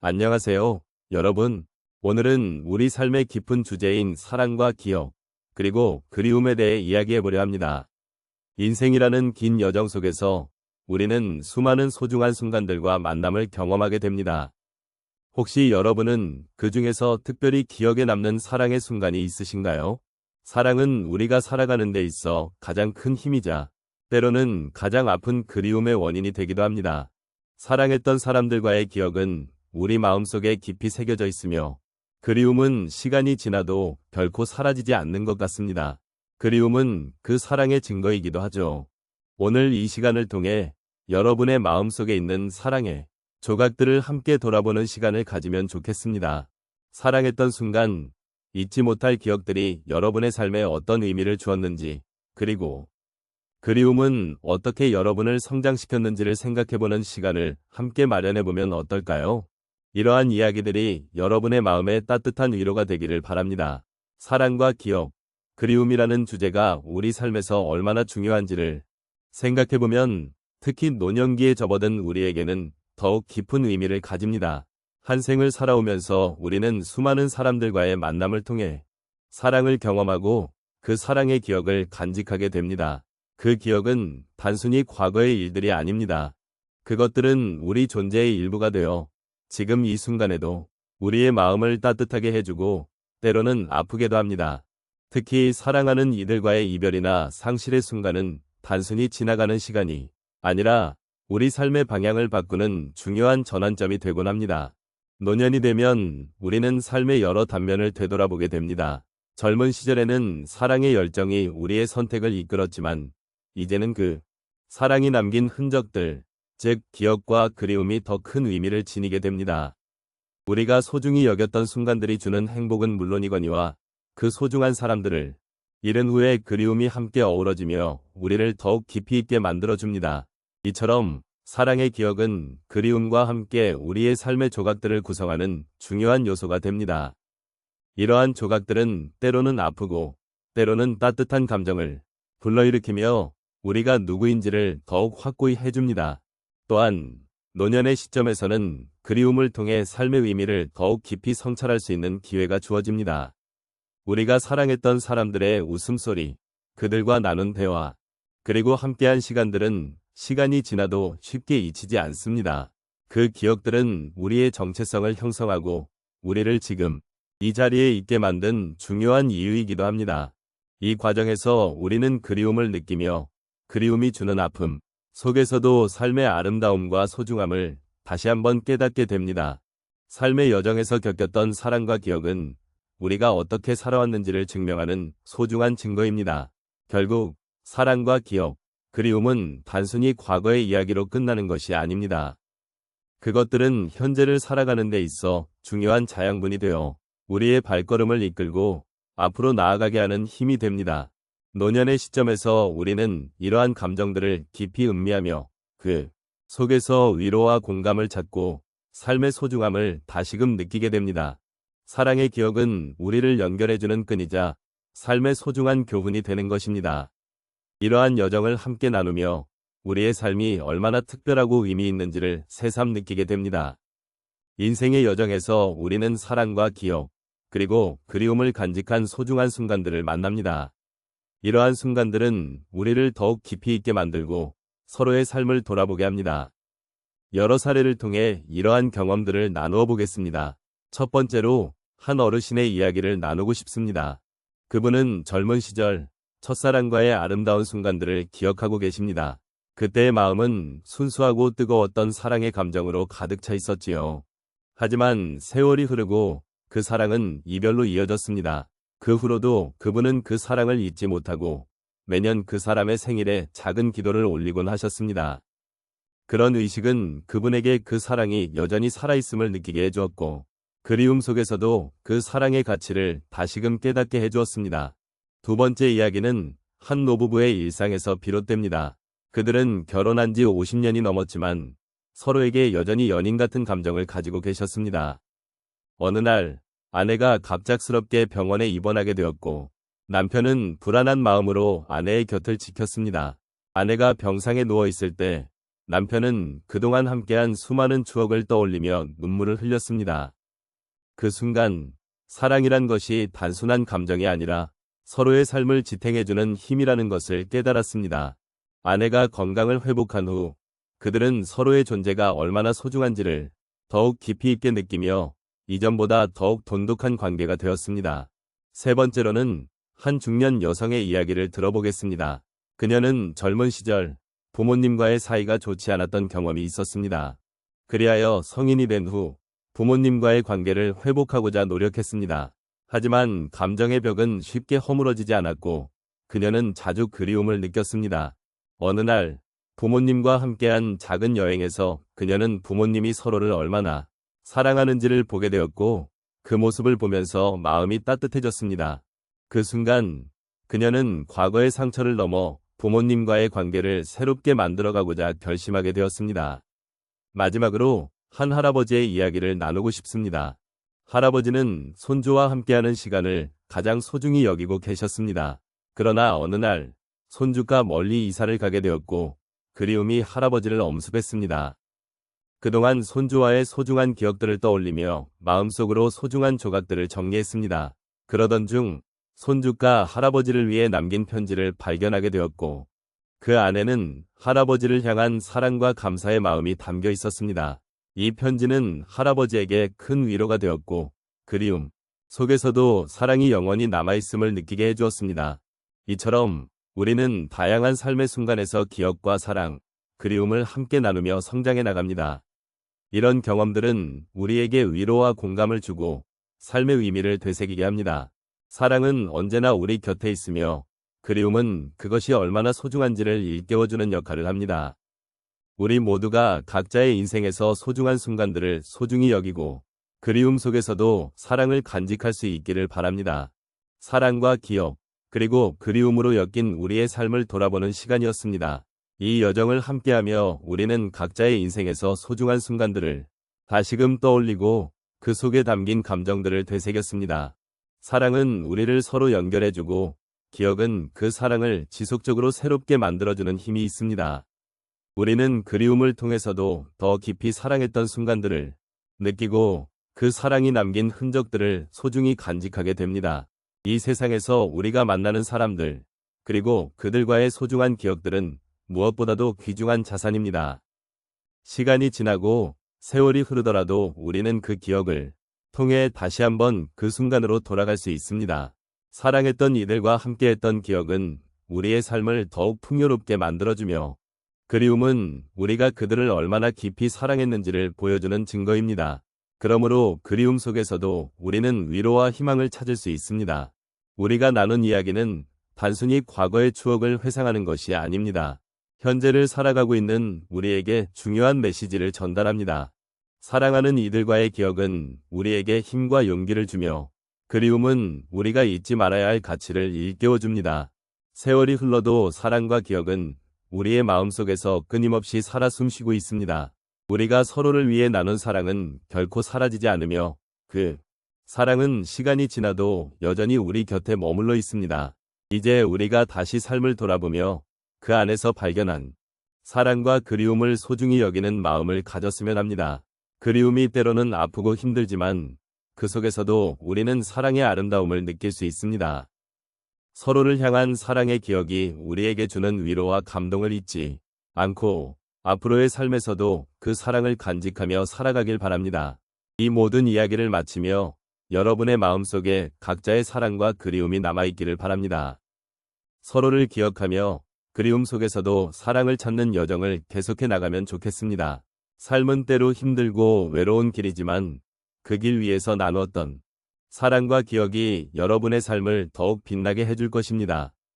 안녕하세요, 여러분. 오늘은 우리 삶의 깊은 주제인 사랑과 기억, 그리고 그리움에 대해 이야기해보려 합니다. 인생이라는 긴 여정 속에서 우리는 수많은 소중한 순간들과 만남을 경험하게 됩니다. 혹시 여러분은 그 중에서 특별히 기억에 남는 사랑의 순간이 있으신가요? 사랑은 우리가 살아가는 데 있어 가장 큰 힘이자 때로는 가장 아픈 그리움의 원인이 되기도 합니다. 사랑했던 사람들과의 기억은 우리 마음속에 깊이 새겨져 있으며 그리움은 시간이 지나도 결코 사라지지 않는 것 같습니다. 그리움은 그 사랑의 증거이기도 하죠. 오늘 이 시간을 통해 여러분의 마음속에 있는 사랑의 조각들을 함께 돌아보는 시간을 가지면 좋겠습니다. 사랑했던 순간, 잊지 못할 기억들이 여러분의 삶에 어떤 의미를 주었는지, 그리고 그리움은 어떻게 여러분을 성장시켰는지를 생각해보는 시간을 함께 마련해보면 어떨까요? 이러한 이야기들이 여러분의 마음에 따뜻한 위로가 되기를 바랍니다. 사랑과 기억, 그리움이라는 주제가 우리 삶에서 얼마나 중요한지를 생각해보면 특히 노년기에 접어든 우리에게는 더욱 깊은 의미를 가집니다. 한 생을 살아오면서 우리는 수많은 사람들과의 만남을 통해 사랑을 경험하고 그 사랑의 기억을 간직하게 됩니다. 그 기억은 단순히 과거의 일들이 아닙니다. 그것들은 우리 존재의 일부가 되어 지금 이 순간에도 우리의 마음을 따뜻하게 해주고 때로는 아프게도 합니다. 특히 사랑하는 이들과의 이별이나 상실의 순간은 단순히 지나가는 시간이 아니라 우리 삶의 방향을 바꾸는 중요한 전환점이 되곤 합니다. 노년이 되면 우리는 삶의 여러 단면을 되돌아보게 됩니다. 젊은 시절에는 사랑의 열정이 우리의 선택을 이끌었지만 이제는 그 사랑이 남긴 흔적들, 즉 기억과 그리움이 더 큰 의미를 지니게 됩니다. 우리가 소중히 여겼던 순간들이 주는 행복은 물론이거니와 그 소중한 사람들을 잃은 후에 그리움이 함께 어우러지며 우리를 더욱 깊이 있게 만들어줍니다. 이처럼 사랑의 기억은 그리움과 함께 우리의 삶의 조각들을 구성하는 중요한 요소가 됩니다. 이러한 조각들은 때로는 아프고 때로는 따뜻한 감정을 불러일으키며 우리가 누구인지를 더욱 확고히 해줍니다. 또한 노년의 시점에서는 그리움을 통해 삶의 의미를 더욱 깊이 성찰할 수 있는 기회가 주어집니다. 우리가 사랑했던 사람들의 웃음소리, 그들과 나눈 대화, 그리고 함께한 시간들은 시간이 지나도 쉽게 잊히지 않습니다. 그 기억들은 우리의 정체성을 형성하고 우리를 지금 이 자리에 있게 만든 중요한 이유이기도 합니다. 이 과정에서 우리는 그리움을 느끼며 그리움이 주는 아픔 속에서도 삶의 아름다움과 소중함을 다시 한번 깨닫게 됩니다. 삶의 여정에서 겪었던 사랑과 기억은 우리가 어떻게 살아왔는지를 증명하는 소중한 증거입니다. 결국 사랑과 기억, 그리움은 단순히 과거의 이야기로 끝나는 것이 아닙니다. 그것들은 현재를 살아가는 데 있어 중요한 자양분이 되어 우리의 발걸음을 이끌고 앞으로 나아가게 하는 힘이 됩니다. 노년의 시점에서 우리는 이러한 감정들을 깊이 음미하며 그 속에서 위로와 공감을 찾고 삶의 소중함을 다시금 느끼게 됩니다. 사랑의 기억은 우리를 연결해주는 끈이자 삶의 소중한 교훈이 되는 것입니다. 이러한 여정을 함께 나누며 우리의 삶이 얼마나 특별하고 의미 있는지를 새삼 느끼게 됩니다. 인생의 여정에서 우리는 사랑과 기억, 그리고 그리움을 간직한 소중한 순간들을 만납니다. 이러한 순간들은 우리를 더욱 깊이 있게 만들고 서로의 삶을 돌아보게 합니다. 여러 사례를 통해 이러한 경험들을 나누어 보겠습니다. 첫 번째로 한 어르신의 이야기를 나누고 싶습니다. 그분은 젊은 시절 첫사랑과의 아름다운 순간들을 기억하고 계십니다. 그때의 마음은 순수하고 뜨거웠던 사랑의 감정으로 가득 차 있었지요. 하지만 세월이 흐르고 그 사랑은 이별로 이어졌습니다. 그 후로도 그분은 그 사랑을 잊지 못하고 매년 그 사람의 생일에 작은 기도를 올리곤 하셨습니다. 그런 의식은 그분에게 그 사랑이 여전히 살아있음을 느끼게 해주었고 그리움 속에서도 그 사랑의 가치를 다시금 깨닫게 해주었습니다. 두 번째 이야기는 한 노부부의 일상에서 비롯됩니다. 그들은 결혼한 지 50년이 넘었지만 서로에게 여전히 연인 같은 감정을 가지고 계셨습니다. 어느 날 아내가 갑작스럽게 병원에 입원하게 되었고 남편은 불안한 마음으로 아내의 곁을 지켰습니다. 아내가 병상에 누워 있을 때 남편은 그동안 함께한 수많은 추억을 떠올리며 눈물을 흘렸습니다. 그 순간 사랑이란 것이 단순한 감정이 아니라 서로의 삶을 지탱해주는 힘이라는 것을 깨달았습니다. 아내가 건강을 회복한 후 그들은 서로의 존재가 얼마나 소중한지를 더욱 깊이 있게 느끼며 이전보다 더욱 돈독한 관계가 되었습니다. 세 번째로는 한 중년 여성의 이야기를 들어보겠습니다. 그녀는 젊은 시절 부모님과의 사이가 좋지 않았던 경험이 있었습니다. 그리하여 성인이 된 후 부모님과의 관계를 회복하고자 노력했습니다. 하지만 감정의 벽은 쉽게 허물어지지 않았고 그녀는 자주 그리움을 느꼈습니다. 어느 날 부모님과 함께한 작은 여행에서 그녀는 부모님이 서로를 얼마나 사랑하는지를 보게 되었고 그 모습을 보면서 마음이 따뜻해졌습니다. 그 순간 그녀는 과거의 상처를 넘어 부모님과의 관계를 새롭게 만들어가고자 결심하게 되었습니다. 마지막으로 한 할아버지의 이야기를 나누고 싶습니다. 할아버지는 손주와 함께하는 시간을 가장 소중히 여기고 계셨습니다. 그러나 어느 날 손주가 멀리 이사를 가게 되었고 그리움이 할아버지를 엄습했습니다. 그동안 손주와의 소중한 기억들을 떠올리며 마음속으로 소중한 조각들을 정리했습니다. 그러던 중 손주가 할아버지를 위해 남긴 편지를 발견하게 되었고 그 안에는 할아버지를 향한 사랑과 감사의 마음이 담겨 있었습니다. 이 편지는 할아버지에게 큰 위로가 되었고 그리움 속에서도 사랑이 영원히 남아있음을 느끼게 해주었습니다. 이처럼 우리는 다양한 삶의 순간에서 기억과 사랑, 그리움을 함께 나누며 성장해 나갑니다. 이런 경험들은 우리에게 위로와 공감을 주고 삶의 의미를 되새기게 합니다. 사랑은 언제나 우리 곁에 있으며 그리움은 그것이 얼마나 소중한지를 일깨워주는 역할을 합니다. 우리 모두가 각자의 인생에서 소중한 순간들을 소중히 여기고 그리움 속에서도 사랑을 간직할 수 있기를 바랍니다. 사랑과 기억, 그리고 그리움으로 엮인 우리의 삶을 돌아보는 시간이었습니다. 이 여정을 함께하며 우리는 각자의 인생에서 소중한 순간들을 다시금 떠올리고 그 속에 담긴 감정들을 되새겼습니다. 사랑은 우리를 서로 연결해주고 기억은 그 사랑을 지속적으로 새롭게 만들어주는 힘이 있습니다. 우리는 그리움을 통해서도 더 깊이 사랑했던 순간들을 느끼고 그 사랑이 남긴 흔적들을 소중히 간직하게 됩니다. 이 세상에서 우리가 만나는 사람들, 그리고 그들과의 소중한 기억들은 무엇보다도 귀중한 자산입니다. 시간이 지나고 세월이 흐르더라도 우리는 그 기억을 통해 다시 한번 그 순간으로 돌아갈 수 있습니다. 사랑했던 이들과 함께했던 기억은 우리의 삶을 더욱 풍요롭게 만들어주며 그리움은 우리가 그들을 얼마나 깊이 사랑했는지를 보여주는 증거입니다. 그러므로 그리움 속에서도 우리는 위로와 희망을 찾을 수 있습니다. 우리가 나눈 이야기는 단순히 과거의 추억을 회상하는 것이 아닙니다. 현재를 살아가고 있는 우리에게 중요한 메시지를 전달합니다. 사랑하는 이들과의 기억은 우리에게 힘과 용기를 주며 그리움은 우리가 잊지 말아야 할 가치를 일깨워줍니다. 세월이 흘러도 사랑과 기억은 우리의 마음속에서 끊임없이 살아 숨쉬고 있습니다. 우리가 서로를 위해 나눈 사랑은 결코 사라지지 않으며 그 사랑은 시간이 지나도 여전히 우리 곁에 머물러 있습니다. 이제 우리가 다시 삶을 돌아보며 그 안에서 발견한 사랑과 그리움을 소중히 여기는 마음을 가졌으면 합니다. 그리움이 때로는 아프고 힘들지만 그 속에서도 우리는 사랑의 아름다움을 느낄 수 있습니다. 서로를 향한 사랑의 기억이 우리에게 주는 위로와 감동을 잊지 않고 앞으로의 삶에서도 그 사랑을 간직하며 살아가길 바랍니다. 이 모든 이야기를 마치며 여러분의 마음속에 각자의 사랑과 그리움이 남아있기를 바랍니다. 서로를 기억하며 그리움 속에서도 사랑을 찾는 여정을 계속해 나가면 좋겠습니다. 삶은 때로 힘들고 외로운 길이지만 그 길 위에서 나누었던 사랑과 기억이 여러분의 삶을 더욱 빛나게 해줄 것입니다.